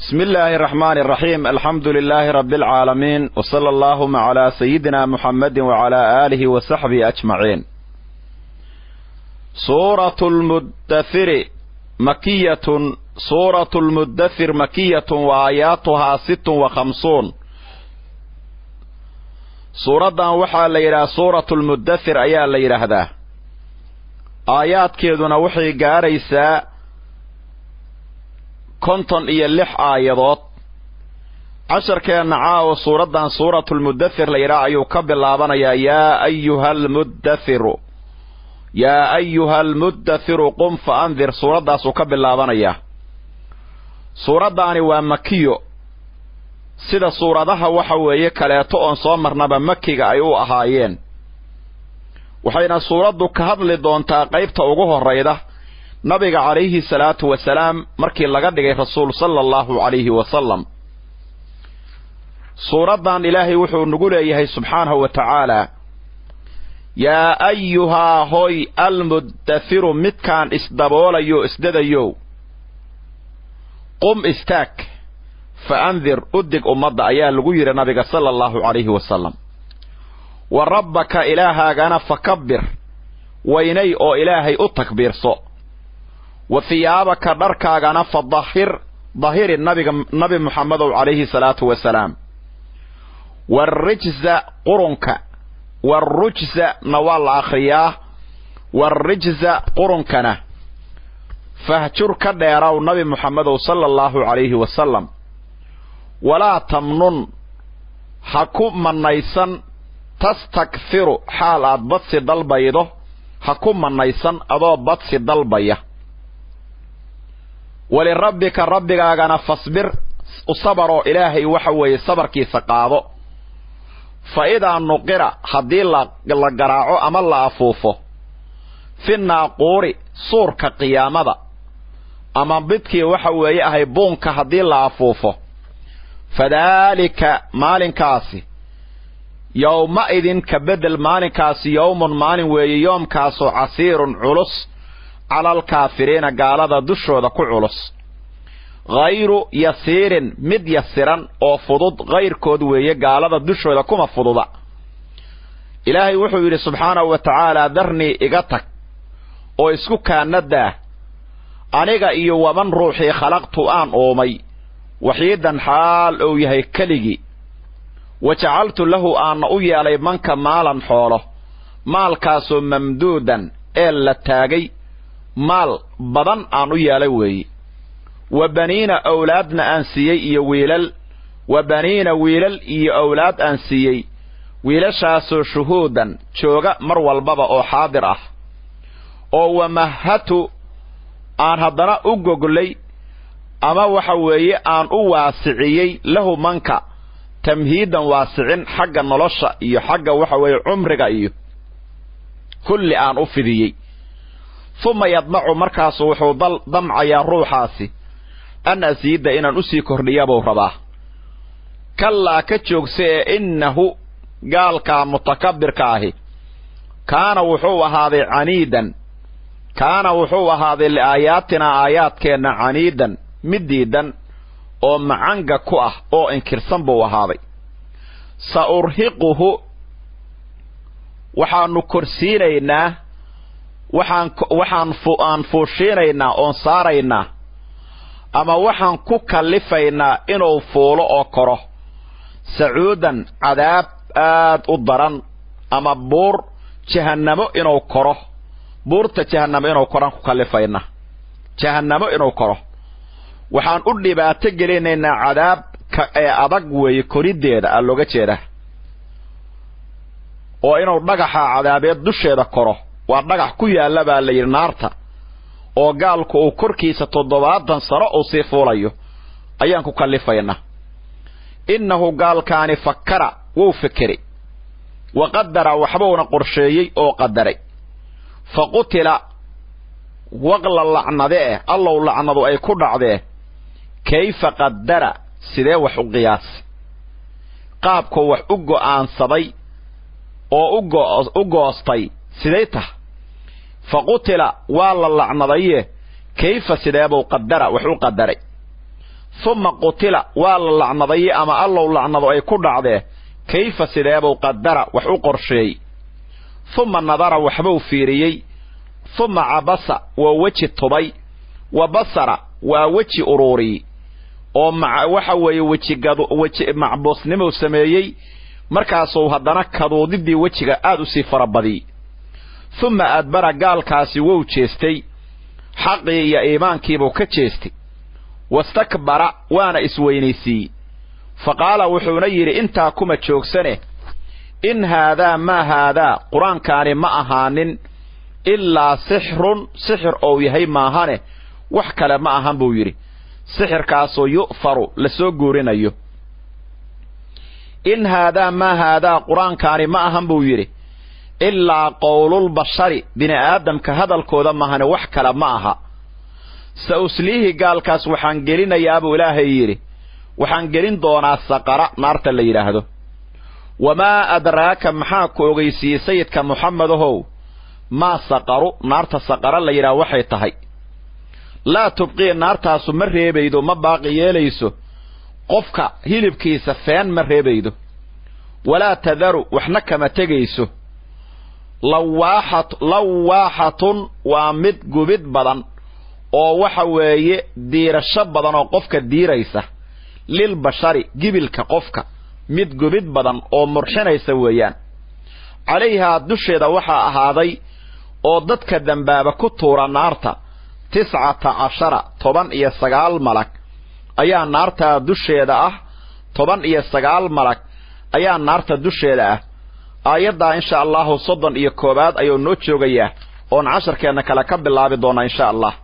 بسم الله الرحمن الرحيم. الحمد لله رب العالمين، وصلى اللهم على سيدنا محمد وعلى آله وصحبه أجمعين. سورة المدثر مكية. سورة المدثر مكية وآياتها 56. سورة وحا ليرا سورة المدثر أيا ليرا هذا آيات كيدنا وحي قاريسا konton iyo 6 aayadood. casharkeena caawa suuradan suuratul mudaththir la yiraahdo ayuu ka bilaabanayaa yaa ayyuhal mudaththir qum fa anzir. suuradaas uu ka bilaabanayaa. suuradaani waa makiyo sida suuradaha waxa weeye kaleeto oon soo marnaba makiga ay u ahaayeen. waxayna suuradu ka hadli doontaa qaybta ugu horeyda nabiga calayhi salaatu wasalaam markii laga dhigay rasuul sallallahu alayhi wasallam. suuradan ilaahay wuxuu nagu leeyahay subxaanahu wa ta'ala yaa ayyuha hoy almudaththir midkaan isdaboolayo isdadayo qum istaag fa anzir udig ummadda ayaa lagu yiri nabiga sallallahu alayhi wasallam. wa rabbaka ilaahagana fakabbir waynay oo ilaahay u takbiirso. وثيابك دركاغنا فظهر ظهير النبي محمد عليه الصلاة والسلام. والرجز قرنك والرجز نوال آخرياه والرجز قرنكنا فهجر كديراو النبي محمد صلى الله عليه وسلم. ولا تمنن حكم من نيسان تستكثر حالات بطس دالبيضه حكم من نيسان أضو بطس دالبيه. ولربك ربك أنا فاصبر وصبروا إلهي وحوي صبر كي سقاضو. فإذا نقر حدي لقراعو أما الله أفوفه في الناقور صور كقيامة أما بدكي وحوي أهي بونك حدي الله أفوفه فذلك مال كاسي يومئذ كبدل مال كاسي يوم مال ويوم كاسو عسير علص على الكافرين قال دشو ذا كعلص غير يسير مد يسيرا او فضض غير كودوية قال دشو ذا كما فضضا. إلهي وحو سبحانه وتعالى ذرني إغتك او اسكو كان نداه أنيغا إيو ومن روحي خلقت آن أومي وحيدا حال أو يهي كليجي وجعلت له آن أوي علي منك مالا حوله مال كاسو ممدودا إلا تاقي maal badan aan u yeelay weeye. wa baniina awlaadna aan siiyey iyo wiilal wa baniina wiilal iyo awlaad aan siiyey wiilashaasoo shuhuudan jooga mar walbaba oo xaadir ah. oo wamahatu aan haddana u goglay ama waxa weeye aan u waasiciyey lahu manka tamhiidan waasicin xagga nolosha iyo xagga waxa weeye cumriga iyo kulli aan u fidiyey. ثم يضمع مركز وحو ضمع يا روحاسي أن أزيد إن أسي كهريابو رباه. كلا كتشوك سي إنه قال كمتكبر كاهي كان وحو هذا عنيدا كان وحو هذا لآياتنا آيات كان عنيدا مديدا أو معنق كوه أو انكرسنبو هذا سأرهقه وحان كرسينينا waxaan fuushinaynaa oon saaraynaa ama waxaan ku kalifaynaa inuu fuulo oo koro sacuudan cadaab aad u daran ama buur jahannamo inuu koro buurta jahannamo inuu koraan ku kalifaynaa jahannamo inuu koro waxaan u dhibaato gelinaynaa cadaab ee adag weeye korideeda aan looga jeedaa oo inuu dhagaxa cadaabeed dusheeda koro waa dhagax ku yaala baa la yiri naarta oo gaalku uu korkiisa 7 sano oo sii fuulayo ayaan ku kalifaynaa. innahu gaalkaani fakkara wuu fikri wa qaddara waxbuuna qorsheeyay oo qadaray faqutila waqla lacnade allahu lacnadu ay ku dhacdee kayfa qaddara sidee wax u qiyaas qaabku wax u go'aansaday oo u goostay سيديته فقتل والله اللعنضيه كيف سيدابو قدر وحو قدري ثم قتل واللعنضي أما الله لعنض أي كدعده كيف سيدابو قدر وحو قرشي ثم نظر وحبو فيريي ثم عبس ووجه الطبي وبصر ووجه أروري ومع وحوي وجه معبوس نمو سميي مركاسو هدنا كدو ضدي وجهه آدو سيفر بدي ثم أدبر قال كاسي وو تشيستي حقي يا إيمان كيبو كتشيستي واستكبر وانا اسوينيسي فقال وحونير انتا كما تشوكسنه إن هذا ما هذا قرآن كان ما أهان إلا سحر أو يهي ما أهانه وحكال ما أهان بويري سحر كاسو يؤفر لسو قورين أيو إن هذا ما هذا قرآن كان ما أهان بويري إلا قول البشر بني آدم كهذا الكودة ما أهان وحكال ما أها سأسليه قال كاس وحانقلين يا أبو إلهي يري وحانقلين دونا السقراء نارت اللي يراهدو وما أدراك محاك وغيسي سيدك محمد هو ما سقروا نارت السقراء اللي يراه وحي تهي لا تبقي نارتها سمره بيدو ما باقي يليسو قفك هيلبكي سفان مره بيدو ولا تذروا وحنك ما تجيسو لواحة ومد قبد بدن oo waxa weeye diirasho badan oo qofka diiraysa lil bashari gibilka qofka mid gubid badan oo murxinaysa weeyaan calayha dusheeda waxa ahaaday oo dadka dambaaba ku tuura naarta 19 malag ayaa naarta dusheeda ah 19 malag ayaa naarta dusheeda ah aayada insha Allah 31 ayuu noo joogayaa oo casharkeena kala ka bilaabi doona insha Allah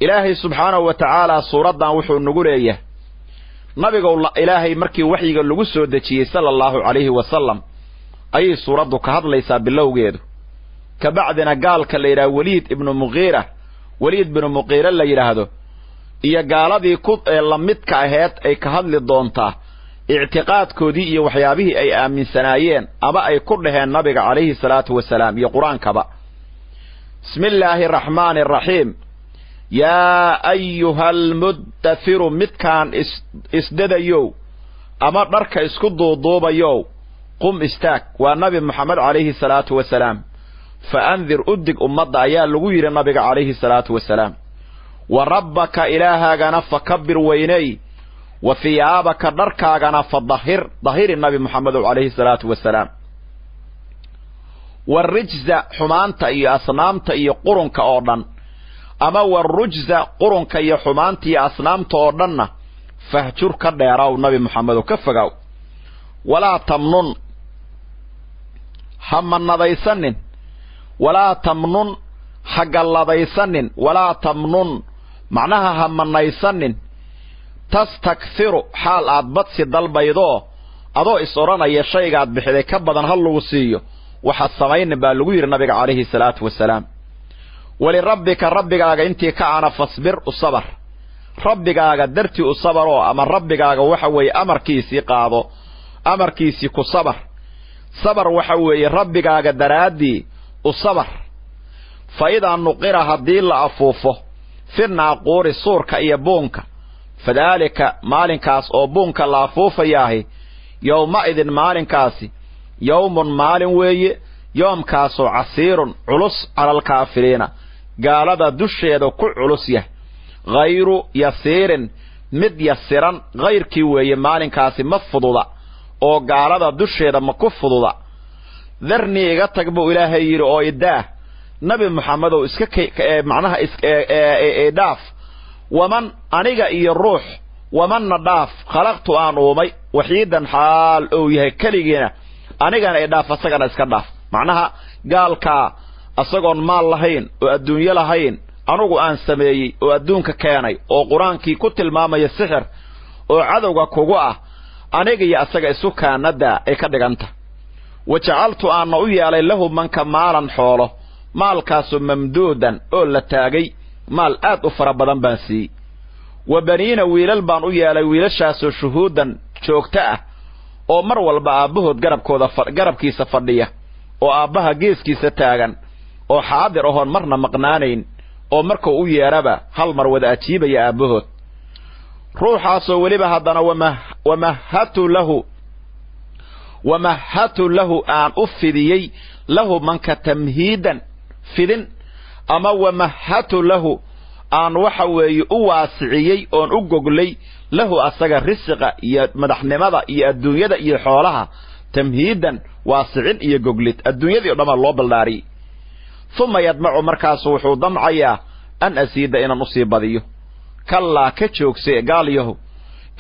إلهي سبحانه وتعالى سورة وحو النقولية نبي إلهي مركي وحيق اللقسو دكي صلى الله عليه وسلم أي سورة كهذا ليس بالله قيده كبعدنا قال كالليرا وليد بن مغيرة اللي يرهده إيا قال ذي كود لمتك أهات أي كهذا للدونتا اعتقاد كودي وحيابه أي آمن سنايين أما أي كلها النبي عليه الصلاة والسلام يقران كبا بسم الله الرحمن الرحيم يا أيها المدثر متكان اسدديو أما درك اسكدو ضوبيو قم استاك والنبي محمد عليه الصلاة والسلام فأنذر أدق أمضى يا لغير النبي عليه الصلاة والسلام وربك إلها غنف كبر ويني وثيابك درك غنف ظهير النبي محمد عليه الصلاة والسلام والرجز حمانت إي أصنامت إي قرنك أوردن أما والرجز قرنك يا حمانتي أصنام تورنا فهجر كديراو نبي محمد كفقاو ولا تمنن هم النضيسن ولا تمنن حق اللضيسن ولا تمنن معناها هم النيسن تستكثر حال أدبتس البيضاء أضو إصرانا يشيق عد بحذي كبدا هاللوسيو وحصمين بالغير النبي عليه الصلاة والسلام ولربك ربك انت كعنا فاصبر الصبر ربك درتي الصبر اما ربك وحوي امر كيسي قاضو امر كيسي كصبر صبر وحوي ربك درادي الصبر فاذا نقر هدي لافوفه في الناقور الصور كاي بونك فذلك مالنكاس او بونك لافوف ياهي يومئذ مالنكاسي يوم مالن وي يوم كاسو عسير علص على الكافرين قالدا دشيدا كو علصيه غير يسير مد يسيرا غير كي وي مالين كاسي مفضودا او قالدا دشيدا ما كفضودا ذرني iga tagbo ilaahay yiri oo idaa nabi maxamed oo iska macnaha daaf waman aniga iyo ruux waman nadaaf khalaqtu aan uumay waxiidan xaal oo yahay kaligeena anigana ay dhaaf asagana iska dhaaf معناها قال كا أصغن مال لهين وأدوني لهين أنوغو أن سميي وأدونك كياني وقرانكي كتل ماما يسحر وعدوغا كوغوة أنيغي يأسغ إسوكا ندى إكادغانت وجعلت أن أوي علي له منك مالا حوله مال كاسو ممدودا أولا تاغي مال آت أفربادان بانسي وبنين ويلال بان أوي علي ويلاشاسو شهودا شوكتاه oo mar walba aabahood garabkiisa fadhiya oo aabaha geeskiisa taagan oo xaadir oo marna maqnaanayn oo marka uu yeeraba hal mar wada ajiibaya aabahood ruuxaasoo weliba haddana wamahatu lahu aan u fidiyey lahu manka tamhiidan fidin ama wamahatu lahu aan waxa weeye u waasiciyey oon u goglay lahu asaga risiqa iyo madaxnimada iyo adduunyada iyo xoolaha tamhiidan waasicin iyo goglid adduunyadii o dhammaa loo baldaariyey uma yadmacu markaasu wuxuu damcayaa an asiida inaan u sii badiyo kallaa ka joogse gaalyahu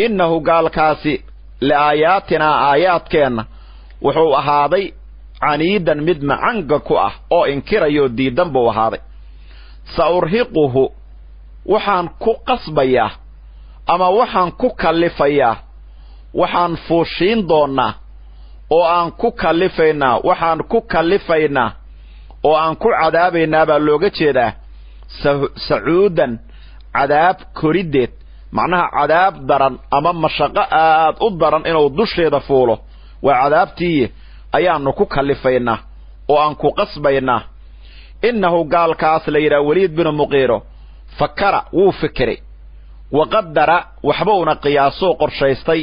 innahu gaalkaasi liaayaatinaa aayaadkeenna wuxuu ahaaday caniidan mid macanga ku ah oo inkirayoo diidan buu ahaaday sa urhiquhu waxaan ku qasbayaa ama waxaan ku kallifayaa waxaan fuushiin doonnaa oo aan ku kallifaynaa waxaan ku kallifaynaa oo aan ku cadaabaynaa baa looga jeedaa sacuudan cadaab koriddeed macnaha cadaab daran ama mashaqo aad u daran inuu dusheeda fuulo waa cadaabtiiye ayaannu ku kallifaynaa oo aan ku qasbaynaa innahu gaalkaas la yidhaha weliid binu muqiiro fakara wuu fikiray waqadara waxbuuna qiyaasoo qorshaystay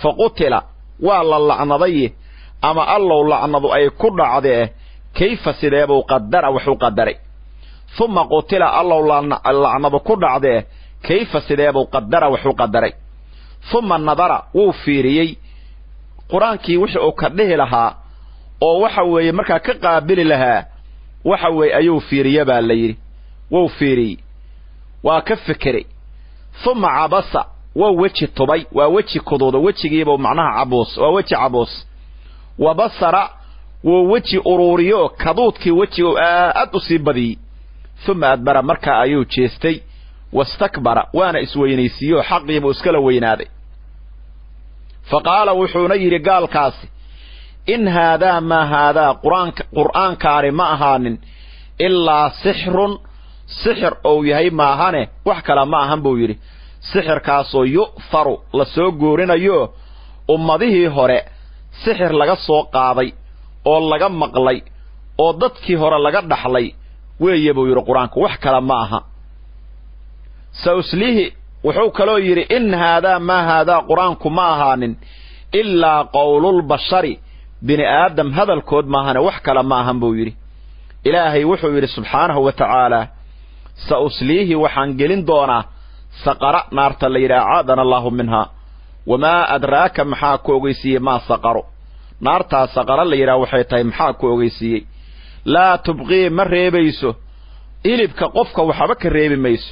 fa qutila waa la lacnadaye ama allow lacnadu ay ku dhacdee kayfa sideebuu qadara waxu qadaray uma qutila allow lacnadu ku dhacdee kayfa sideebuu qadara waxu qadaray uma nadara wuu fiiriyey qur-aankii wixii uu ka dhihi lahaa oo waxa weeye markaa ka qaabili lahaa waxa weeye ayuu fiiriye baa la yidhi wuu fiiriyey waa ka fikiray uma cabasa waa weji tubay waa weji kuduuda wejigiibuu macnaha cabuus waa weji cabuus wa basara wuu weji uruuriyo kaduudkii weji uu aad u sii badiyey uma adbara markaa ayuu jeestay wastakbara waana isweynaysiiyoo xaqiibuu iskala weynaaday fa qaala wuxuuna yidhi gaalkaasi in haadaa maa haadaa qur'aankaani ma ahaanin ilaa sixrun sixir ou yahay maahane wax kale ma ahan buu yidhi sixirkaasoo yu'faru la soo guurinayo ummadihii hore sixir laga soo qaaday oo laga maqlay oo dadkii hore laga dhaxlay weeye buu yidhi qur-aanku wax kale ma aha sa uslihi wuxuu kaloo yidhi in haadaa maa haadaa qur-aanku ma ahaanin ilaa qowlulbashari bini aadam hadalkood maahane wax kale ma ahan buu yidhi ilaahay wuxuu yidhi subxaanahu wa tacaalaa sa usliihi waxaan gelin doonaa saqara naarta la yidhaha caadana allaahu minhaa wamaa adraaka maxaa ku ogeysiiyey maa saqaro naartaa saqara la yidhaha waxay tahay maxaa ku ogeysiiyey laa tubqii ma reebayso hilibka qofka waxba ka reebi mayso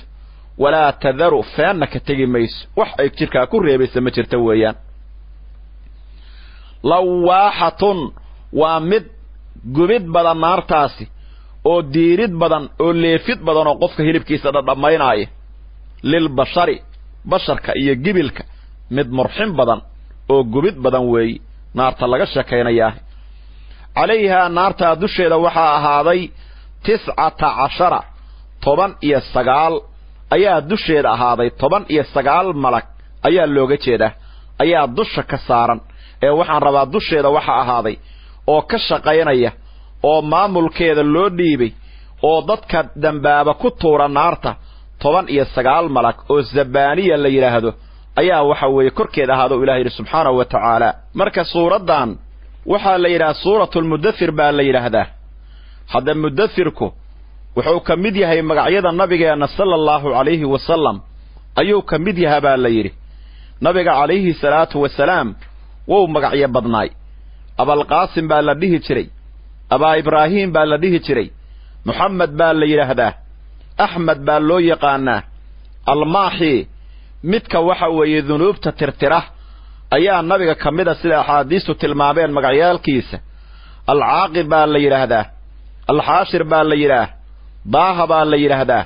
walaa tadaru feenna ka tegi mayso wax ay jidhkaa ku reebaysa ma jirta weeyaan lawaaxatun waa mid gubid badan naartaasi oo diirid badan oo leefid badan oo qofka hilibkiisa dhadhammaynaaya lilbashari basharka iyo gibilka mid murxin badan oo gubid badan weeye naarta laga sheekaynayaa calayhaa naartaa dusheeda waxaa ahaaday 19 19 ayaa dusheeda ahaaday 19 malag ayaa looga jeedaa ayaa dusha ka saaran ee waxaan rabaa dusheeda waxa ahaaday oo ka shaqaynaya oo maamulkeeda loo dhiibay oo dadka dambaaba ku tuura naarta 19 malag oo zabaaniya la yidhaahdo ayaa waxa weeye korkeeda ahaado ilaahay yidhi subxaanahu wa tacaala marka suuraddan waxaa la yidhaha suuratulmudathir baa la yidhaahdaa hadda mudathirku wuxuu ka mid yahay magacyada nabigeenna sala allahu calayhi wasalam ayuu ka mid yahaa baa la yidhi nabiga calayhi salaatu wasalaam wou magacyo badnaay abalqaasim baa la dhihi jiray abaa ibraahiim baa la dhihi jiray muxamed baa la yidhaahdaa axmed baa loo yaqaanaa almaaxi midka waxa weeye dunuubta tirtira ayaa nabiga ka mida sida axaadiistu tilmaameen magacyaalkiisa alcaaqib baa la yidhaahdaa alxaashir baa la yidhaah daaha baa la yidhaahdaa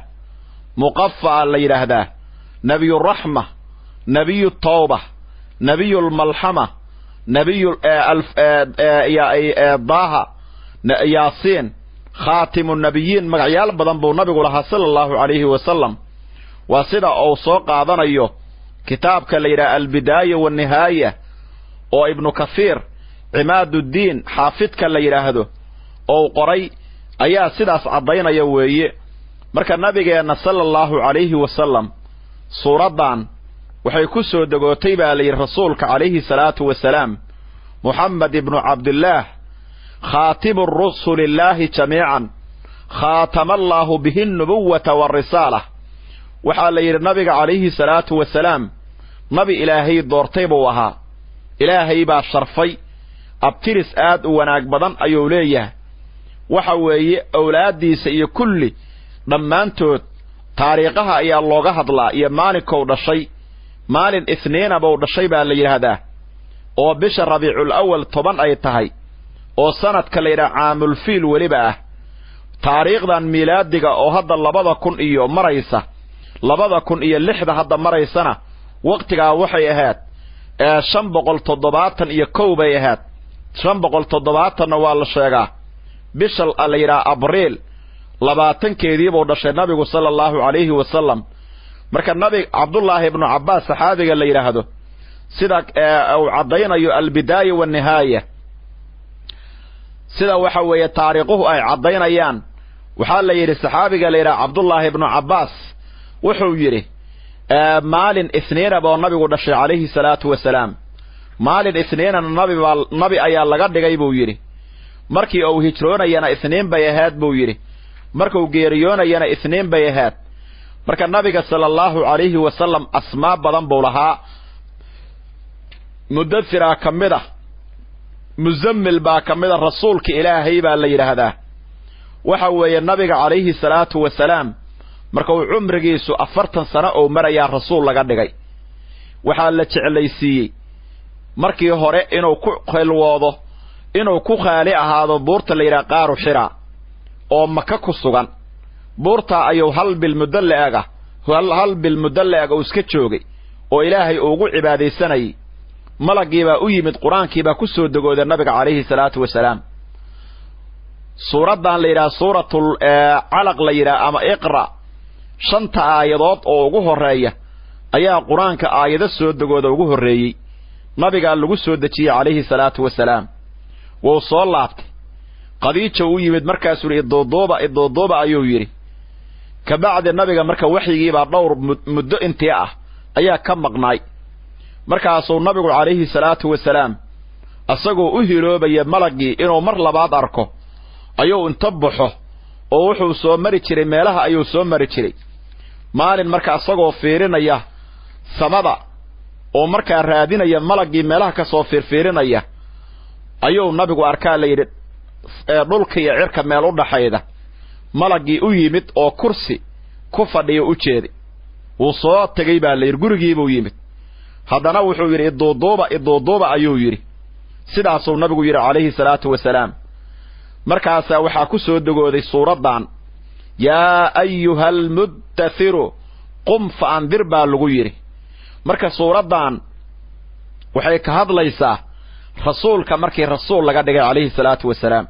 muqafaa la yidhaahdaa nebiyuraxma nebiyu tawba nebiyulmalxama nebiyu daaha yaasiin khaatimu nebiyiin magacyaal badan buu nabigu lahaa sala allahu calayhi wasalam waa sida uu soo qaadanayo kitaabka la yidhaha albidaaya waannihaaya oo ibnu kahiir cimaaduddiin xaafidka la yidhaahdo ou qoray ayaa sidaas caddaynaya weeye marka nabigeenna sala allahu calayhi wasalam suuraddan waxay ku soo dagootay baa layidhi rasuulka calayhi salaatu wasalaam muxamed ibnu cabdillaah khaatimu rusulillaahi jamiican khaatama allaahu bihi annubuwata waarisaala waxaa la yidhi nabiga calayhi salaatu wasalaam nabi ilaahay doortay buu ahaa ilaahay baa sharfay abtiris aad u wanaag badan ayuu leeyahay waxa weeye awlaaddiisa iyo kulli dhammaantood taariikhaha ayaa looga hadlaa iyo maalinkou dhashay maalin isniina buu dhashay baa la yidhaahdaa oo bisha rabiicul awal 10 ay tahay oo sanadka la yidhaha caamulfiil weliba ah taariikhdan miilaadiga oo hadda 2000 iyo maraysa 2006 hadda maraysana waqtigaa waxay ahayd 571 bay ahayd 570 waa la sheegaa bisha la yidhaha abriil 20keedii buu dhashay nabigu sallallahu alayhi wasallam marka nabi cabdullaahi ibnu cabbaas saxaabiga la yidhaahdo sida uu caddaynayo albidaaya wannihaaya sida waxa weeye taariikhuhu ay caddaynayaan waxaa la yidhi saxaabiga la yidhaha cabdullaahi ibnu cabbaas wuxuu yidhi maalin isniina boo nabigu dhashay calayhi salaatu wasalaam maalin isniinana nabi ayaa laga dhigay buu yidhi markii uu hijroonayana isniin bay ahayd buu yidhi markuu geeriyoonayana isniin bay ahayd marka nabiga sallallahu alayhi wasallam asmaa badan buu lahaa mudathira kamida muzammil baa kamida rasuulka ilaahay baa la yiraahdaa waxa weeye nabiga calayhi salaatu wasalaam marka uu umrigiisu 40 sano oo maraya rasuul laga dhigay waxa la jeclaysiiyay markii hore inuu ku qeylwoodo inuu ku qaali ahaado buurta la yiraahdo qaaru xira oo maka ku sugan buurta ayuu hal bil mudallaaga iska joogay oo ilaahay ugu cibaadeysanay malagiiba u yimid quraankiiba ku soo dagooday nabiga calayhi salaatu wasalaam suuradan la yiraahdo suuratul alaq la yiraahdo ama iqra 5 aayadood oo ugu horeeya ayaa quraanka aayado soo dagooda ugu horeeyay nabiga lagu soo dajiyay calayhi salaatu wasalaam wuu soo laabtay qadiijo u yimid markaas uu idoodoba ayuu yiri ka bacdi nabiga marka waxyigii baa dhowr muddo intii ah ayaa ka maqnaay markaas uu nabigu calayhi salaatu wasalaam asagoo u hiloobaya malagii inuu mar labaad arko ayuu inta baxo oo wuxuu soo mari jiray meelaha ayuu soo mari jiray maalin marka asagoo fiirinaya samada oo marka raadinaya malagii meelaha ka soo fiirinaya ayuu nabigu arkaa la yiri dhulka iyo cirka meel u dhaxayda malagii u yimid oo kursi ku fadhiyo u jeeday wuu soo tagay baa la yiri gurigii buu yimid haddana wuxuu yiri idoodoba ayuu yiri sidaasuu nabigu yiri calayhi salaatu wasalaam markaas waxa ku soo dagooday suuradan yaa ayyuhal muddathiru qum fa andir baa lagu yiri marka suuradan waxay ka hadlaysaa rasuulka markii rasuul laga dhigay calayhi salaatu wasalaam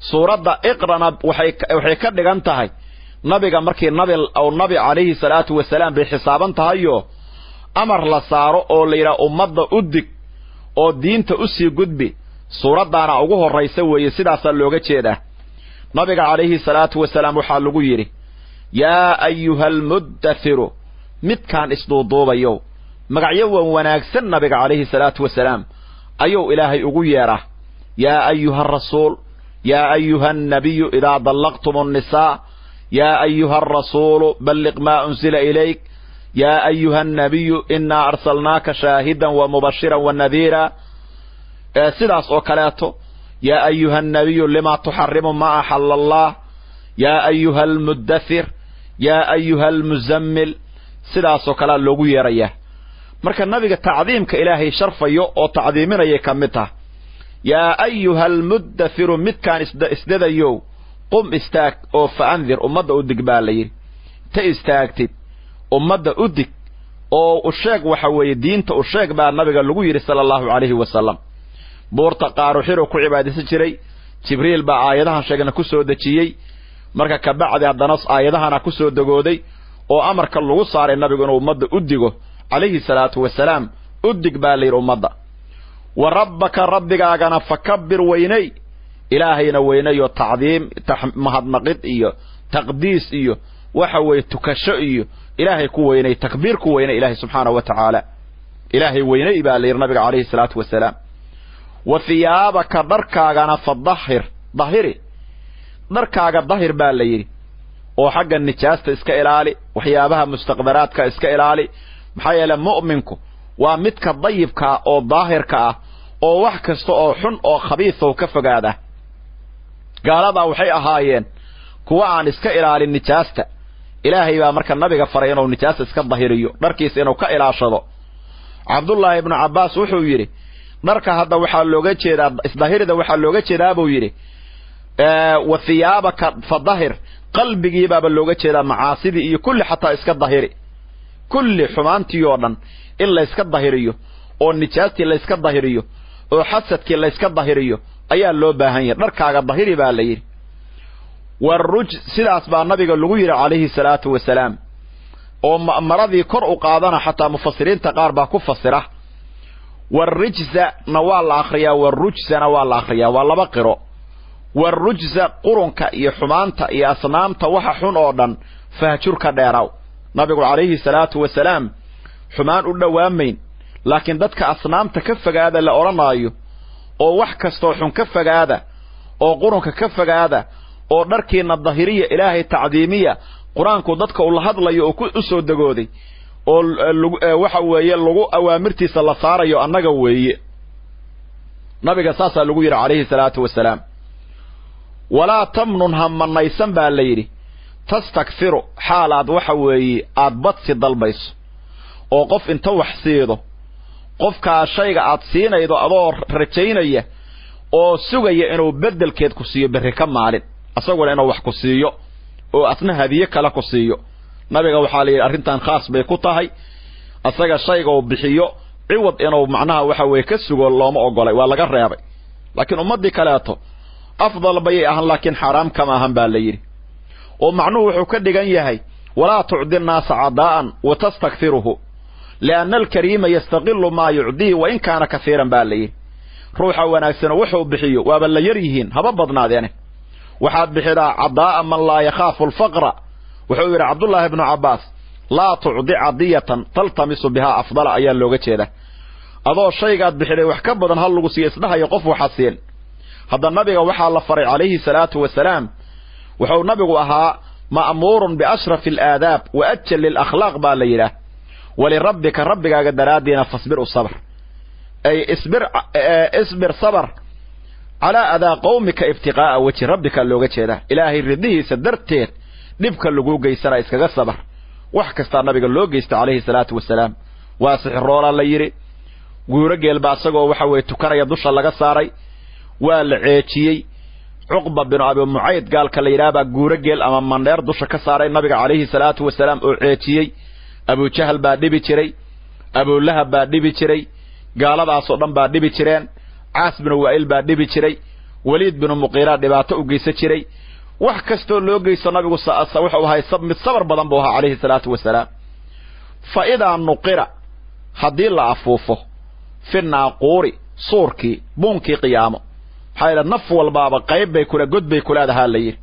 suurada iqrana waxay ka dhigan tahay nabiga markii nabi calayhi salaatu wasalaam bay xisaaban tahayo amar la saaro oo la yiraahdo ummadda u dig oo diinta u sii gudbi suuradaana ugu horeysa weeye sidaas looga jeedaa nabiga calayhi salaatu wasalaam waxa lagu yiri yaa ayyuhal muddathiru midkaan isduuduubayo magacyo wanaagsan nabiga calayhi salaatu wasalaam ayuu ilaahay ugu yeeraa yaa ayyuhar rasuul yaa ayyuhan nabiyyu idaa dallaqtumun nisaa yaa ayyuhar rasuulu balligh maa unzila ilayk yaa ayyuhan nabiyyu innaa arsalnaaka shaahidan wa mubashiran wa nadhiira sidaas oo kaleeto yaa ayyuhan nabiyyu lima tuharrimu ma ahalla allah yaa ayyuhal muddathir yaa ayyuhal muzammil sidaas oo kala loogu yeeraya marka nabiga tacdiimka ilaahay sharfayo oo tacdiiminaya kamita yaa ayyuhal muddathir midkaan isdadayo qum istaag oo faandir ummadda u dig baa la yiri ta istaagtid ummadda u dig oo u sheeg waxa weeye diinta u sheeg baa nabiga lagu yiri sallallahu alayhi wasallam buurta qaaru xiro ku cibaadaysan jiray jibriil baa aayadaha sheegana ku soo dajiyay marka ka bacdi haddana aayadahana ku soo dagooday oo amarka lagu saaray nabiga inuu ummadda u digo calayhi salaatu wasalaam u dig baa la yiri ummadda wa rabbaka rabbigaagana fakabbir weynay ilaahayna weynayo tacdiim mahadnaqid iyo taqdiis iyo وحوي تكشئي إلهي كويني تكبير كويني إلهي سبحانه وتعالى إلهي ويني بالي النبي عليه الصلاة والسلام وثيابك دركاغنا فالظهر ظهري دركاغا ظهر بالي oo xagga nijaasta iska ilaali waxyaabaha mustaqbaraadka iska ilaali maxaa yeelay mu'minku waa midka dayibka oo daahirka ah oo wax kasta oo xun oo khabiis oo ka fogaada gaalada waxay ahaayeen kuwa aan iska ilaalin nijaasta ilaahay baa marka nabiga faray inuu nijaasta iska dahiriyo dharkiisa inuu ka ilaashado Abdullah ibn Abbas wuxuu yiri dharka hadda waxa looga jeedaa isdahirida waxa looga jeedaa buu yiri wa thiyabaka fadhahir qalbigii baa looga jeedaa macaasidi iyo kulli xataa iska dahiri kulli xumaantii oo dhan in la iska dahiriyo oo nijaastii la iska dahiriyo oo xasadkii la iska dahiriyo ayaa loo baahan yahay dharkaaga dahiri baa la yiri waruj sidaas baa nabiga lagu yiri calayhi salaatu wasalaam oo maradii kor u qaadana xataa mufassiriinta qaar baa ku fasira warrijza nawal akhriya warrujzana wal akhriya waa laba qiro والرجز قرنك يا حمانتا يا أصنامتا وحا حن أوردن فهجرك ديراو نبي عليه الصلاة والسلام حمان أدوامين لكن دادك أصنامتا كفق هذا اللي أورانايو أو وحكستو حن كفق هذا أو قرنك كفق هذا أو نركينا الظاهرية إلهي التعظيمية قرانكو دادك الله هذا يؤكل أسو الدقودي أو وحوية اللغو أوامرتي سلساريو أنقوي نبي قصاصا لغير عليه الصلاة والسلام ولا تمنن هم نيسان با ليري تستكثر حالات وحوي ادبط دلبيس او قف انت وحسيدو قفكا شيغا اد سينيدو ادو رجينيا oo sugaya inuu bedelkeed ku siiyo bari ka maalin asagoo inuu wax ku siiyo oo asna hadiye kala ku siiyo nabiga waxa la yiri arintan khaas bay ku tahay asaga shayga oo bixiyo ciwad inuu macnaha waxa way ka sugo looma ogolay waa laga reebay laakiin ummadii kaleeto afdal bay ahan laakiin xaraam kama ahan baa la yiri oo macnuhu wuxuu ka dhigan yahay wala tu'di an-nas 'adaan wa tastakfiruhu li'anna al-karima yastaghillu ma yu'di wa in kana kathiran baa la yiri ruuxa wanaagsan wuxuu bixiyo waaba la yar yihiin haba badnaadeen waxaad bixidaa 'adaa man la yakhafu al-faqra wuxuu yiri Abdullah ibn Abbas la tu'di 'adiyatan taltamisu biha afdala ayaa looga jeeda adoo shaygaad bixiday wax ka badan hal lagu siiyo isdhahayo qof waxasiin هذا النبي وحى الله فرع عليه الصلاة والسلام وحو النبي وها مأمور بأشرف الآداب وأجل للأخلاق بالليلة ولربك ربك قدرادنا فاصبر الصبر أي اصبر صبر على أذى قومك ابتغاء وجه ربك اللوغة ده إلهي رديه سدرتين نبك اللوغة يسرى إسكاق الصبر وحكست النبي اللوغة عليه الصلاة والسلام واسح الرولة الليري ويرقي الباسقو وحوي تكرى يدوش اللغة صاري والعيتي عقبة بن أبي معيط قال كاليرابا قورجل أما منير دوش كساري النبي عليه الصلاة والسلام عيتي أبو جهل بعد بيتري أبو لهب بعد بيتري قال هذا صدام بعد بيترين عاص بن وائل بعد بيتري وليد بن مغيرة دبعته وجيس تري وحكستو لوجي النبي وصا وهاي صبر بدن بوها عليه الصلاة والسلام فإذا نقرأ حدي الله عفوفه في الناقور صوركي بونكي قيامه حيلا نف والبابا قيب بيكولا قد بيكولا ده الليل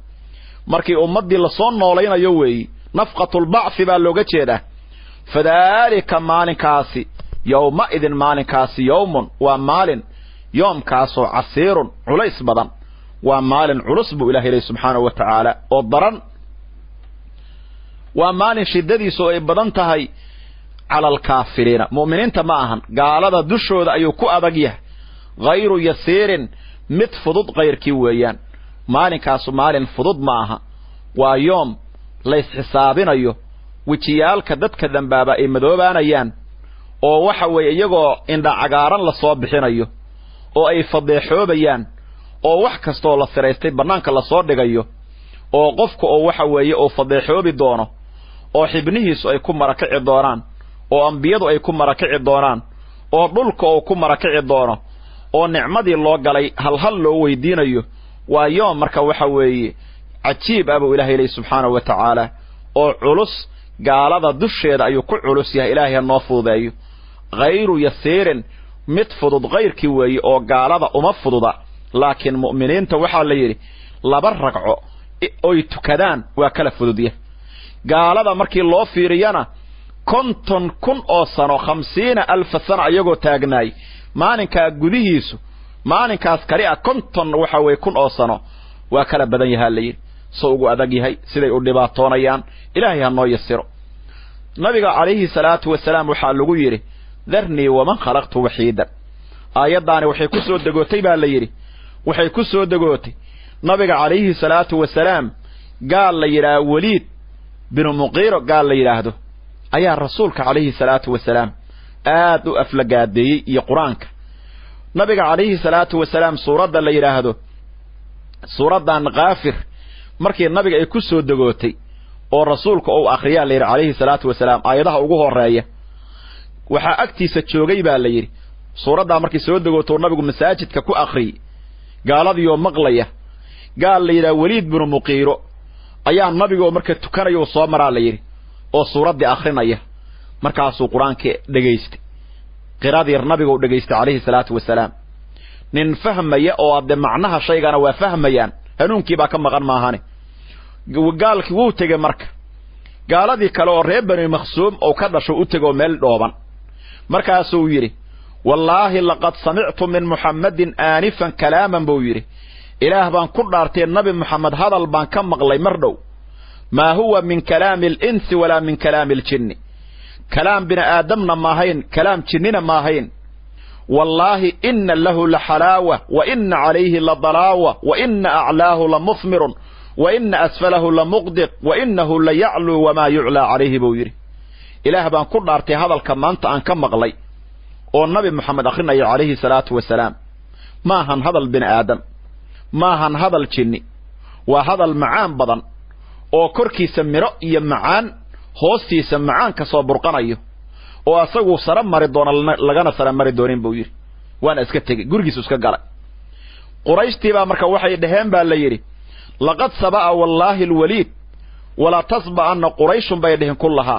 markii ummadii la soo noolaynayo weey nafqatul ba'th baa looga jeedaa fadaalika maalinkaasi yawma idin maalinkaasi yawmun waa maalin yoomkaasoo casiirun culays badan waa maalin culus buu ilaahay subhanahu wa ta'ala oo daran waa maalin shidadiisu ay badan tahay على الكافرين مؤمنين تماهن قال هذا دشود أيو كو أبقيه غير يسير مت فضود غير كيويان مالين كاسو مالين فضود معها ويوم ليس حسابين أيو وتيال كدد كدن بابا إمدوبان أيان oo waxa weeye iyagoo indha cagaaran la soo bixinayo oo ay fadeexoobayaan oo wax kasto la siraystay banaanka la soo dhigayo oo qofku oo waxa weeye oo fadeexoobi doono oo xibnihiisu ay ku marakaci doonaan oo ambiyadu ay ku marakaci doonaan oo dhulka oo ku marakaci doono oo nicmadii loo galay hal loo weydiinayo waa yoom marka waxa weeye cajiib abu ilaahay subhanahu wa ta'ala oo culus gaalada dusheeda ayuu ku culus yahay ilaahay noo fuudeeyo غير يسير متفضد غير كوي او قالada uma fududa laakiin mu'miniinta waxa la yiri laba ragco oo tukadaan waa kala fududiye gaalada markii loo fiiriyana 50,000 oo sano 50,000 sano ayagoo taagnaay maalinka gudihiisu maalinkaas kali ah 50 waxa way 1,000 oo sano waa kala badan yahay leeyay soo ugu adag yahay siday u dhibaatoonayaan ilaahay ha noo yasiro nabiga calayhi salaatu wasalaam waxa lagu yiri darni waman khalaqtu wahidan aayadaani waxay ku soo dagootay baa la yiri waxay ku soo dagootay nabiga calayhi salaatu wasalaam gaal la yiraa waliid bin muqiro gaal la yiraahdo ayaa rasuulka calayhi salaatu wasalaam aad u aflagaadeeyay iyo quraanka nabiga calayhi salaatu wasalaam suurada la yiraahdo suuradan qaafir markii nabiga ay ku soo dagootay oo rasuulka uu akhriyaa la yiri calayhi salaatu wasalaam aayadaha ugu horeeya waxa agtiisa joogay baa la yiri suurada markii soo dagooto nabigu masaajidka ku akhri gaaladiyo maqlaya gaal la yiraahdo waliid bin muqiro ayaa nabiga marka tukanayo soo maraa la yiri oo suuradii akhrinaya markaasuu quraanka dhageystay qiraadii nabiga uu dhageystay calayhi salaatu wasalaam nin fahmaya oo aad macnaha shaygana waa fahmayaan hanuunkii baa ka maqan maahane gaalkii wuu tagay marka gaaladii kale oo reer bani makhsuum oo ka dhasho u tago meel dhooban markaasuu yiri wallaahi laqad sami'tu min muhammadin aanifan kalaaman buu yiri ilaah baan ku dhaartay nabi muhammad hadal baan ka maqlay mar dhow ma huwa min kalaami al-insi wala min kalaami al-jinni kalaam bini aadamna ma ahayn kalaam jinnina ma ahayn والله إن له لحلاوة وإن عليه لضلاوة وإن أعلاه لمثمر وإن أسفله لمغدق وإنه ليعلو وما يعلى عليه بويري إله بان كل أرتي هذا الكمانت أن كم مغلي والنبي محمد أخينا عليه الصلاة والسلام ما هن هذا البن آدم ما هن هذا الجني وهذا المعان بضن وكركي سمي رأي معان هوستي سمعان كصابر قنيه oo asagu saram mari doona lagana saram mari doonin buu yiri waan iska tagay gurigiisa iska galay qurayshtii baa marka waxay dhaheen baa la yiri laqad sabaa wallahi alwalid wala tasba anna quraysh bay dhaheen kullaha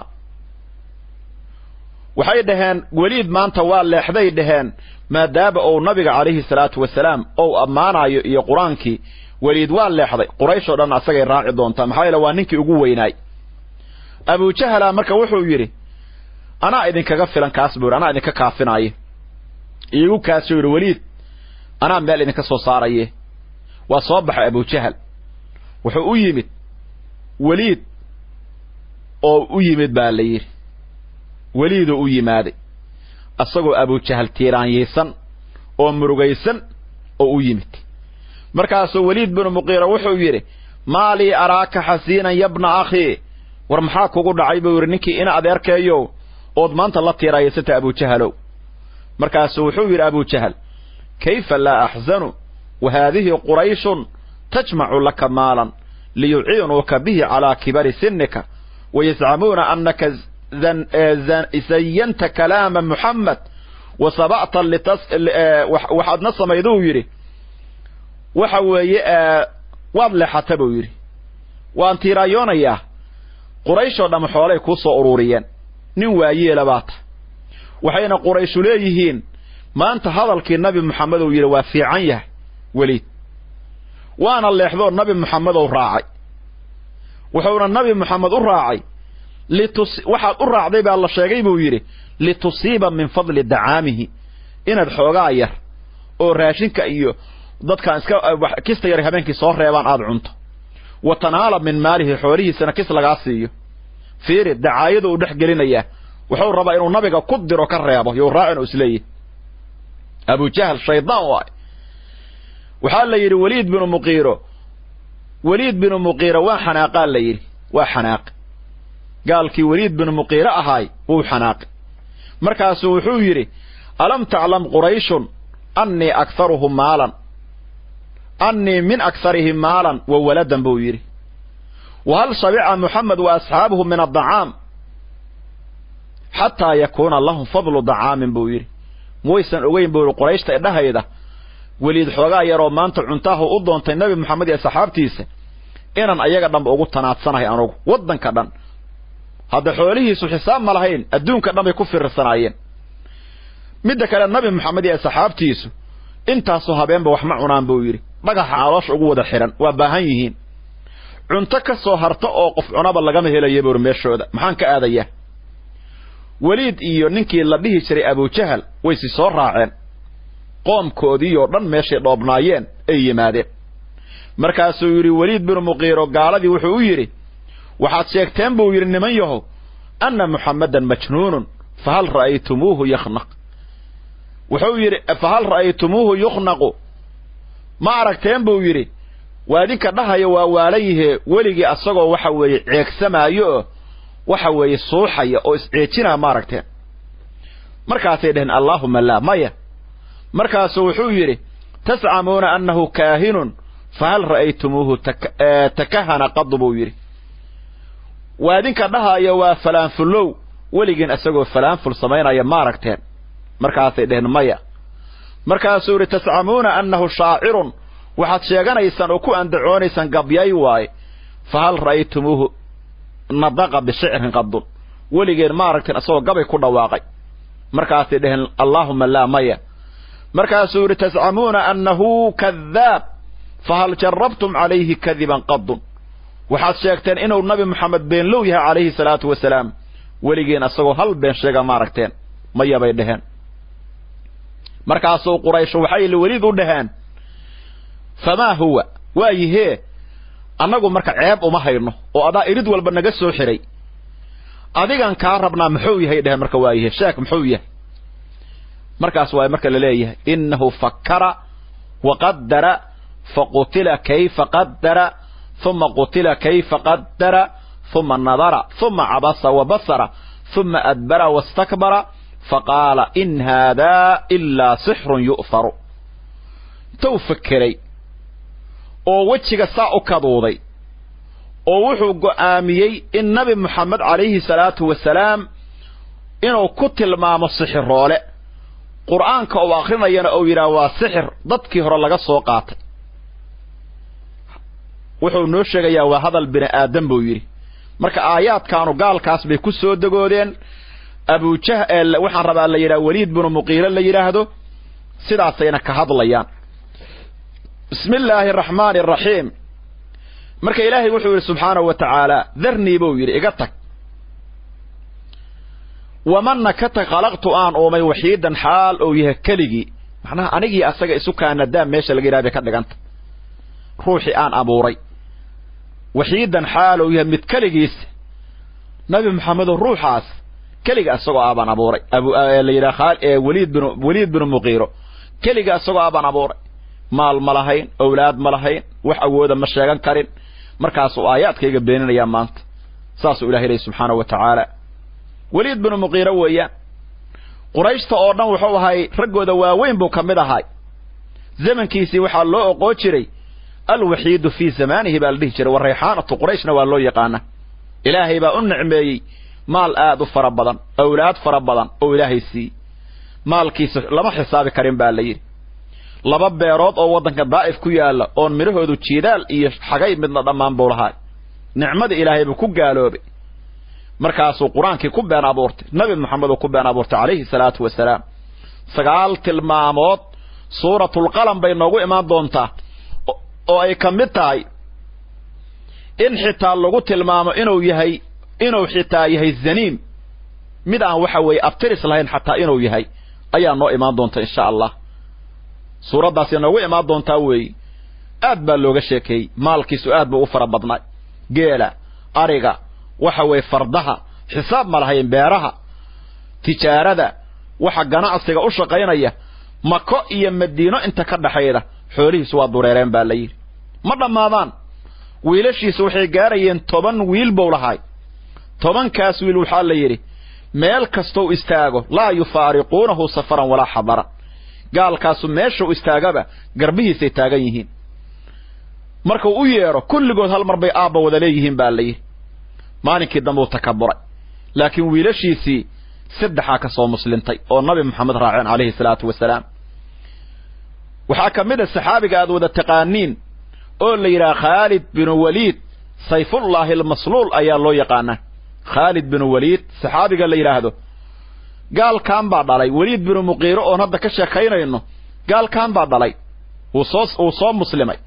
waxay dhaheen waliid maanta waa leexday dhaheen maadaaba oo nabiga calayhi salaatu wasalaam oo amaanayo iyo quraankii waliid waa leexday quraysh oo dhan asagay raaci doonta maxay la waa ninkii ugu weynaay abu jahal marka wuxuu yiri أنا إذن كغفلا كاسبور أنا إذن ككافناي يقول كاسبور وليد أنا مال إذن كسو صاريه وصبح أبو جهل وحو يمت وليد أو يمت بالير وليد أو يمادي أصغو أبو جهل تيران يسن أو مرغيسن أو يمت مركز وليد بن مغيرة وحو يري مالي أراك حسينا يا ابن أخي ورمحاك وقود عيب ورنكي إنا أديرك يو ood maanta la tiiraysata Abu Jahal markaas wuxuu yiri Abu Jahal kayfa la ahzanu wa hadhihi quraish tajma'u laka malan liyu'inuka bihi ala kibari sinnika wa yaz'amuna annaka zayyanta kalama Muhammad wa sab'ata wa hadna samaydu yiri waxa weeye waad leexata buu yiri waan tiirayoonaya quraish oo dham xoolay ku soo ururiyeen nin waayeel baata waxayna quraysh leeyihiin maanta hadalkii nabi maxamed uu yiri waa fiican yahay waliid waana leexdo nabi maxamed uu raacay wuxuuna nabi maxamed u raacay waxa u raacday baa la sheegay buu yiri litusiba min fadli dacaamihi inaad xoogaa yar oo raashinka iyo dadka iska kista yar habeenkii soo reebaan aad cunto wa tanaala min maalihi xoolihiisana kis laga siiyo fiiri dacaayadu u dhaxgelinaya wuxuu rabaa inuu nabiga ku diro ka reebo iyo raacin usleeyay Abu Jahl shaydaan waxa la yiri Waliid bin Muqiro waa xanaaqa la yiri waa xanaaq gaalkii Waliid bin Muqiro ahay uu xanaaq markaas wuxuu yiri alam ta'lam quraish anni aktharuhum maalan anni min aktharihim maalan wa waladan buu yiri وهل شبع محمد وأصحابه من الطعام حتى يكون لهم فضل طعام بوير مويسن اوغين بو قريش تدهيدا وليد xogaa yaro maanta cuntaha u doontay nabi maxamed iyo saxaabtiisa inaan ayaga dhanba ugu tanaadsanahay anagu wadanka dhan hada xoolihiisu xisaab ma lahayn adduunka dhan bay ku fiirsanayeen midda kale nabi maxamed iyo saxaabtiisu intaas oo habeenba wax ma cunaan buu yiri dhagaxa caloosh ugu wada xiran waa baahan yihiin cunto ka soo harta oo qof cunaba lagama helayo bur meeshooda maxaan ka aadaya waliid iyo ninkii la dhihi jiray Abu Jahal way si soo raaceen qoomkoodii oo dhan meeshay dhoobnaayeen ay yimaadeen markaasuu yiri Waliid bin Mughira gaaladii wuxuu u yiri waxaad sheegteen buu yiri niman yahow anna Muhammadan majnuun fahal ra'aytumuhu yakhnaq wuxuu yiri fahal ra'aytumuhu yakhnaq ma aragteen buu yiri waadinka dhahayo waa waalayihe weligii asagoo waxa weeye ceegsamaayo waxa weeye suuxaya oo isceejina ma aragteen markaasay dhaheen Allahumma la maya markaasuu wuxuu yiri tas'amuna annahu kaahinun fahal ra'aytumuhu takahana qadbu yiri waadinka dhahayo waa falaanfulow weligeen asagoo falaanful sameynaya ma aragteen markaasay dhaheen maya markaasuu yiri tas'amuna annahu shaa'irun waxaad sheeganaysaan oo ku andacoonaysan gabyay waay fahal ra'aytumuhu nadaqa bishi'rin qadun weligeen ma aragteen asagoo gabay ku dhawaaqay markaasay dhaheen Allahumma la maya markaasuu yiri tas'amuna annahu kadhaab fahal jarrabtum alayhi kadiban qadun waxaad sheegteen inuu nabi Muhammad been loo yahay alayhi salatu wasalaam weligeen asagoo hal been sheega ma aragteen maya bay dhaheen markaasuu Quraysh waxay li Waliid u dhaheen fama huwa waayihe annagu marka ceeb uma hayno oo adaa irid walba naga soo xiray adigan ka rabnaa muxuu yahay dhaheen marka waayihe sheek muxuu yahay markaas way marka la leeyahay innahu fakkara wa qaddara faqutila kayfa qaddara thumma qutila kayfa qaddara thumma nadara thumma abasa wa basara thumma adbara wastakbara faqala in hadha illa sihrun yu'faru tawfakkiray oo wajiga saa u kadooday oo wuxuu go'aamiyay in nabi Muhammad alayhi salatu wasalaam inuu ku tilmaamo sixiroole quraanka oo akhrinayana oo yiraahdo waa sixir dadkii hore laga soo qaatay wuxuu noo sheegayaa waa hadal bini aadam buu yiri marka aayaadkaanu gaalkaas bay ku soo dagoodeen Abu Jahl waxaan rabaa la yiraahdo Waliid bin Mughira la yiraahdo sidaasayna ka hadlayaan bismillaahir rahmaanir rahiim marka ilaahay wuxuu yiri subhanahu wa ta'ala dharni buu yiri iga tag ومن كت خلقت آن أومي وحيدا حال أو يهكلجي معناها أنيجي أسجى سكان الدم ماشى لقي رابي كده جنت روحي آن أبوري وحيدا حال أو يهمتكلجيس نبي محمد الروح عاس كلجي أسجى أبان أبوري أبو اللي خال وليد بن مغيرة كلجي أسجى أبان أبوري مال ملاهين أولاد ملاهين وحودا مشيان كارين مركز آيات كي بيننا يا مانت ساس إلهي سبحانه وتعالى وليد بن مغيرة ويا قريش تأردن وحوهاي رجوا دواوين بو كمدهاي زمن كيسي وحال لو أقوتشري الوحيد في زمانه بالدهجر والريحانة قريشنا والله يقانا إلهي با أنعمي مال آدو فربضا أولاد فربضا أو إلهي سي مال كيس لما حساب كريم بالليل لباب بيروت أو وضنك ضائف كيالا أون مرهو دو تشيدال إيش حقايب من ضمان بولهاي نعمد إلهي بكو قالوا بي markaasuu quraanka ku been abuurtay nabi maxamed oo ku been abuurtay alayhi salaatu wasalaam sagaal tilmaamood suuratul qalam bay noogu imaan doontaa oo ay kamid tahay in xitaa lagu tilmaamo inuu xitaa yahay zaniim mid aan waxa weey abtiris lahayn xataa inuu yahay ayaa noo imaan doonta insha Allah suuradaas noogu imaan doontaa weey aad baa looga sheekay maalkiisu aad buu u fara badnaa geela ariga waxa way fardaha xisaab ma lahayn beeraha tijaarada waxa ganacsiga u shaqeynaya Mako iyo Madiino inta ka dhaxayda xoolihiisu waa dureereen baa la yiri ma dhamaadaan wiilashiisu waxay gaarayeen 10 wiil buu lahaay 10 kaas wiil waxa la yiri meel kasto istaago la yufaariquunahu safaran wala hadara gaalkaasu meesha istaagaba garbihiisa taagan yihiin marka uu yeero kulligood hal mar bay aaba wada leeyihiin baa la yiri maalinkii dambe uu takabburay laakiin wiilashiisii saddexa ka soo muslintay oo nabi maxamed raaceen alayhi salaatu wasalaam waxa kamid ah saxaabiga aad wada taqaaniin oo la yiraahdo Khalid bin Walid sayfullah al-maslul ayaa loo yaqaana Khalid bin Walid saxaabiga la yiraahdo gaal kaan baa dhalay Walid bin Mughira oo hadda ka sheekaynayno gaal kaan baa dhalay uu soo muslimay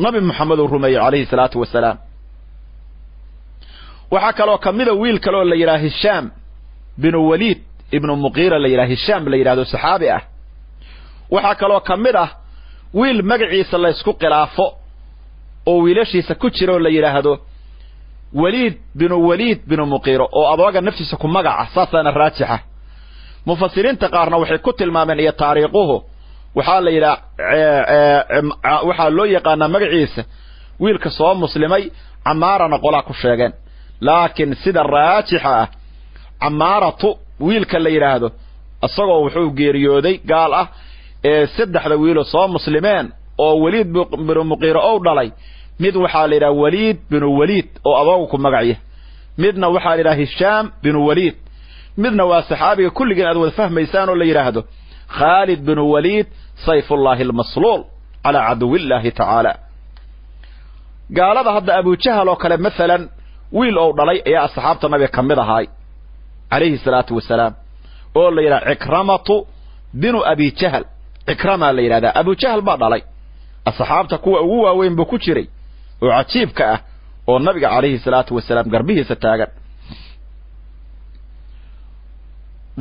nabi maxamed uu rumeeyay alayhi salaatu wasalaam waxaa kaloo ka mida wiil kaloo la yidhaha hishaam binu waliid ibnu muqiira la yidhaha hishaam la yidhahdo saxaabi ah waxaa kaloo ka mid ah wiil magaciisa la isku khilaafo oo wiilashiisa ku jira oo la yidhaahdo waliid binu muqiiro oo adooga naftiisa ku magaca saasaana raajixa mufasiriinta qaarna waxay ku tilmaameen iyo taariikhuhu waxaa la yidhaha waxaa loo yaqaanaa magaciisa wiilka soo muslimay camaarana qolaa ku sheegeen laakiin sida raajixa ah camaaratu wiilka la yidhaahdo isagoo wuxuu geeriyooday gaal ah ee saddexda wiilo soo muslimeen oo waliid binu muqiiro ou dhalay mid waxaa la yidhaha waliid binu waliid oo adoogu ku magacya midna waxaa la yidhaha hishaam binu waliid midna waa saxaabiga kulligiin aad wada fahmaysaan oo la yidhaahdo khaalid binu waliid sayfullaahi almasluul calaa caduwillaahi tacaala gaalada hadda abujahal oo kale masalan wiil ou dhalay ayaa asxaabta nabiga ka mid ahaay calayhi salaatu wasalaam oo la yidhaha cikramatu binu abi jahal cikramaa la yidhahdaa abujahal baa dhalay asxaabta kuwa ugu waaweyn buu ku jiray oo cajiibka ah oo nabiga calayhi salaatu wasalaam garbihiisa taagan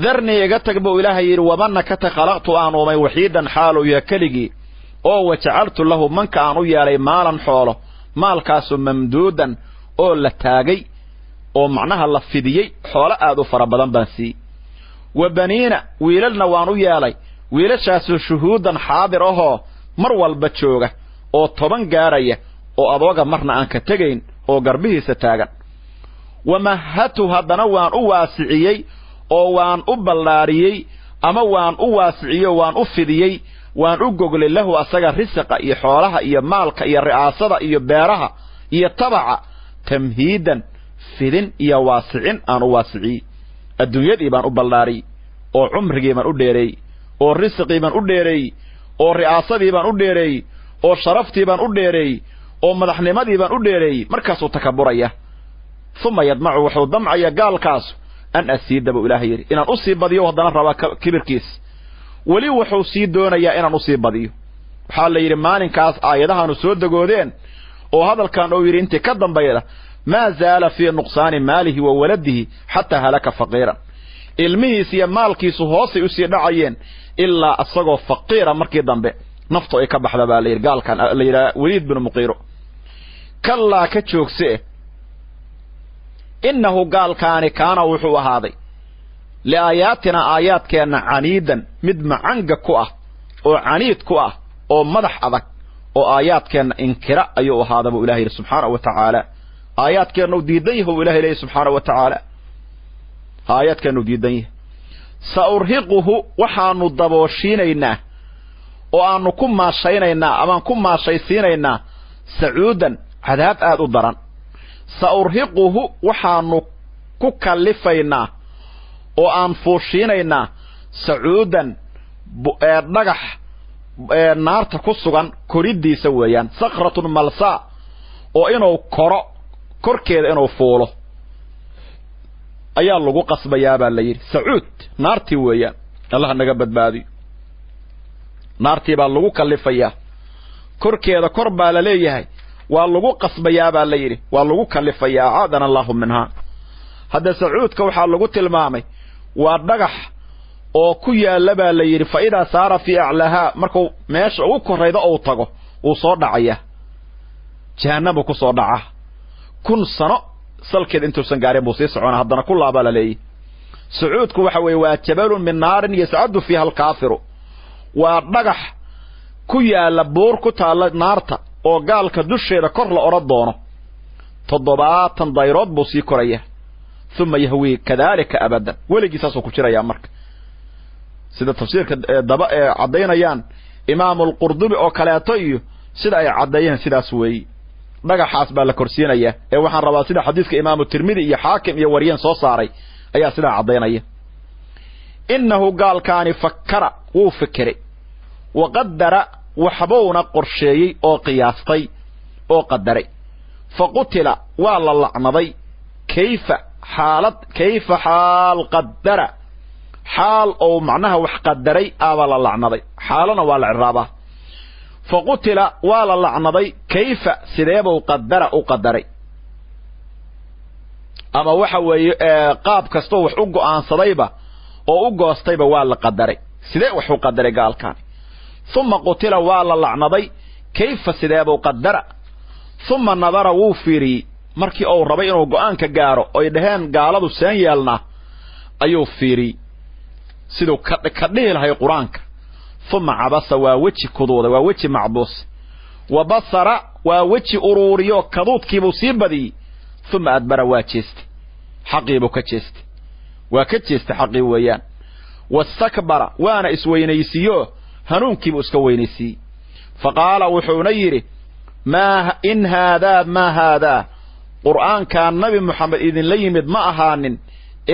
darnii iga tag buu ilaahay yidhi wamanakata khalaqtu aan uumay waxiidan xaaluu yaha keligii oo wajacaltu lahu manka aan u yeelay maalan xoolo maalkaasu mamduudan oo la taagay oo macnaha la fidiyey xoolo aad u fara badan baan siiyey wa baniina wiilalna waan u yeelay wiilashaasoo shuhuudan xaadir ahoo mar walba jooga oo 10 gaaraya oo adooga marna aan ka tegayn oo garbihiisa taagan wamahatu haddana waan u waasiciyey oo waan u ballaariyey ama waan u waasiciyo waan u fidiyey waan u goglay lahu asaga risaqa iyo xoolaha iyo maalka iyo ri'aasada iyo beeraha iyo tabaca tamhiidan fidin iyo waasicin aan u waasiciyey adduunyadii baan u ballaariyey oo cumrigii baan u dheereeyey oo risqii baan u dheereeyey oo ri'aasadii baan u dheereeyey oo sharaftii baan u dheereeyey oo madaxnimadii baan u dheereeyey markaasuu takaburaya uma yadmacu wuxuu damcaya gaalkaasu an asiida buu ilaahay yidhi inaan u sii badiyo haddana rabaa kibirkiis weli wuxuu sii doonayaa inaan u sii badiyo waxaa la yidhi maalinkaas aayadahaanu soo degoodeen oo hadalkan uu yidhi intii ka dambayda maa zaala fii nuqsaani maalihi wa waladihi xataa halaka faqiiran ilmihiis iyo maalkiisu hoosay u sii dhacayeen ilaa isagoo faqiira markii dambe naftu ay ka baxda baa la yidhi gaalkan la yidhaha waliid binu muqiiro kallaa ka joogse innahu gaalkaani kaana wuxuu ahaaday liaayaatina aayaadkeenna caniidan mid macanga ku ah oo caniid ku ah oo madax adag oo aayaadkeenna inkira ayuu ahaada buu ilahay yidhi subxaanahu wa tacaala aayaadkeenna u diidan yahay buu ilahay leeyahy subxaanahu wa tacaala aayaadkeenna u diidan yahay sa urhiquhu waxaanu dabooshiinaynaa oo aanu ku maashaynaynaa amaan ku maashaysiinaynaa sacuudan cadaab aad u daran sa urhiquhu waxaanu ku kallifaynaa oo aan fuushiinaynaa sacuudan dhagax naarta ku sugan koriddiisa weeyaan sakratun malsaa oo inuu koro korkeeda inuu fuulo ayaa lagu qasbayaa baa la yidhi sacuud naartii weeyaan allah naga badbaadiyo naartii baa lagu kallifayaa korkeeda kor baa la leeyahay waa lagu qasbayaa baa la yidhi waa lagu kallifayaa acaadana allahu minhaa hadda sacuudka waxaa lagu tilmaamay waa dhagax oo ku yaalla baa la yidhi fa idaa saara fii aclaahaa markuu meesha ugu korraydo ou tago wuu soo dhacayaa jahannabuu ku soo dhacaa 1000 sano salkeed intuusan gaarin buu sii soconaa haddana ku laabaa la leeyahy sacuudku waxa weeye waa jabalun min naarin yascadu fiiha alkaafiru waa dhagax ku yaalla buur ku taalla naarta oo gaalka dusheeda kor la odhan doono 70 dayrood buu sii koraya uma yahwii kadaalika abadan weligii saasuu ku jirayaa marka sida tafsiirka daba ee caddaynayaan imaamu alqurdubi oo kaleeto iyo sida ay caddeeyeen sidaas weeyi dhagaxaas baa la korsiinayaa ee waxaan rabaa sida xadiiska imaamu tirmidi iyo xaakim iyo wariyeen soo saaray ayaa sidaa caddaynaya innahu gaalkaani fakkara wuu fikiray waqaddara waxbuuna qorsheeyey oo qiyaastay oo qadaray faqutila waa la lacnaday kayfa xaal qadara xaal ou macnaha wax qadaray aabaa la lacnaday xaalana waa la ciraabaa faqutila waa la lacnaday kayfa sideebuu qadara u qadaray ama waxa weeye qaab kastoo wax u go'aansadayba oo u goostayba waa la qadaray sidee wax u qadaray gaalkan thumma qutila waa la lacnaday kayfa sideebuu qadara thumma nadara wuu fiiri markii uu rabay inuu go'aanka gaaro oo dhaheen gaaladu seen yeelna ayuu fiiri sidoo ka dhihi lahay quraanka thumma abasa waa waji kudooda waa waji macbuus wa basara waa waji ururiyo kaduudkiibu sii badiyay thumma adbara waa jeestay xaqiibu ka jeestay waa ka jeestay xaqii weeyaan wastakbara waana isweynaysiyo hanuunkiibu iska weynaysii faqaala wuxuuna yiri ma hada quraanka nabi muhammad idin la yimid ma ahaanin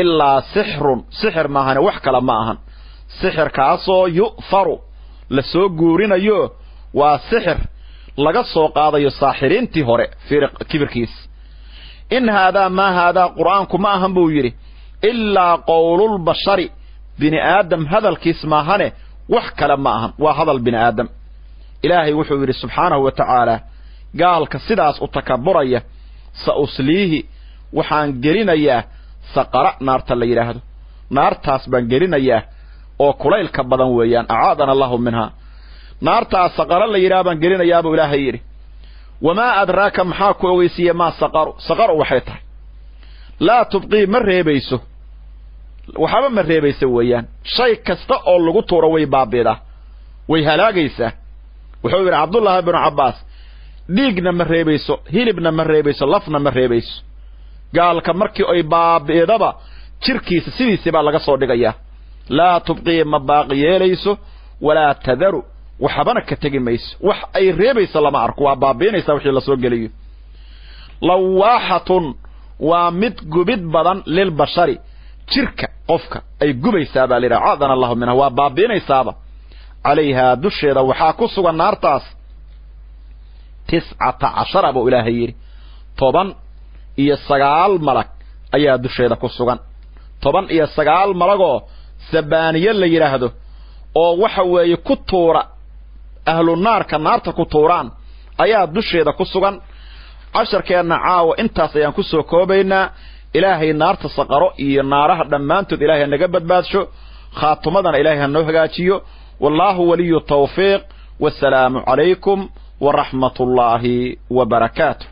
illaa sixir ma ahana wax kala ma ahan sixir kaasoo yu'faru la soo guurinayo waa sixir laga soo qaadayo saaxiriintii hore kibirkiis in hada ma hada quraanku ma ahan buu yiri illaa qawlul bashari bini aadam hadalkiis ma ahane wax kala ma ahan waa hadal bini aadam ilaahay wuxuu yiri subhanahu wa ta'ala gaalka sidaas u takabburaya sa uslihi waxaan gelinayaa saqara naarta la yiraahdo naartaas baan gelinayaa oo kulaylka badan weeyaan aadana Allahu minha naartaas saqara la yiraahdo baan gelinayaa buu ilaahay yiri wama adraaka maxaa ku ogeysiye ma saqaru waxay tahay la tubqi ma reebayso waxaba ma reebayso weeyaan shay kasta oo lagu tuuro way baabeeda way halaagaysaa wuxuu yiri Abdullah ibn Abbas dhiigna ma reebayso hilibna ma reebayso lafna ma reebayso gaalka markii ay baabeedaba jirkiisa sidiisaba laga soo dhigayaa la tubqi ma baaqiyeyso wala tadaru waxabana ka tagi mayso wax ay reebayso lama arko waa baabeynaysa wixii la soo geliyo lawahatun waa mid gubid badan lil bashari jirka qofka ay gubaysaa baa leeyahay aadana Allahu minha waa baabeynaysaaba alayha dusheeda waxa ku sugan naartaas 19 buu ilaahay yiri 19 malag ayaa dusheeda ku sugan 19 malagoo sabaaniye la yiraahdo oo waxa weeye ku tuura ahlu naarka naarta ku tuuraan ayaa dusheeda ku sugan casharkeena caawa intaas ayaan ku soo koobaynaa ilaahay naarta saqaro iyo naaraha dhamaantood ilaahay naga badbaadsho khaatumadana ilaahay noo hagaajiyo wallahu waliyyu tawfiiq wasalaamu calaykum ورحمة الله وبركاته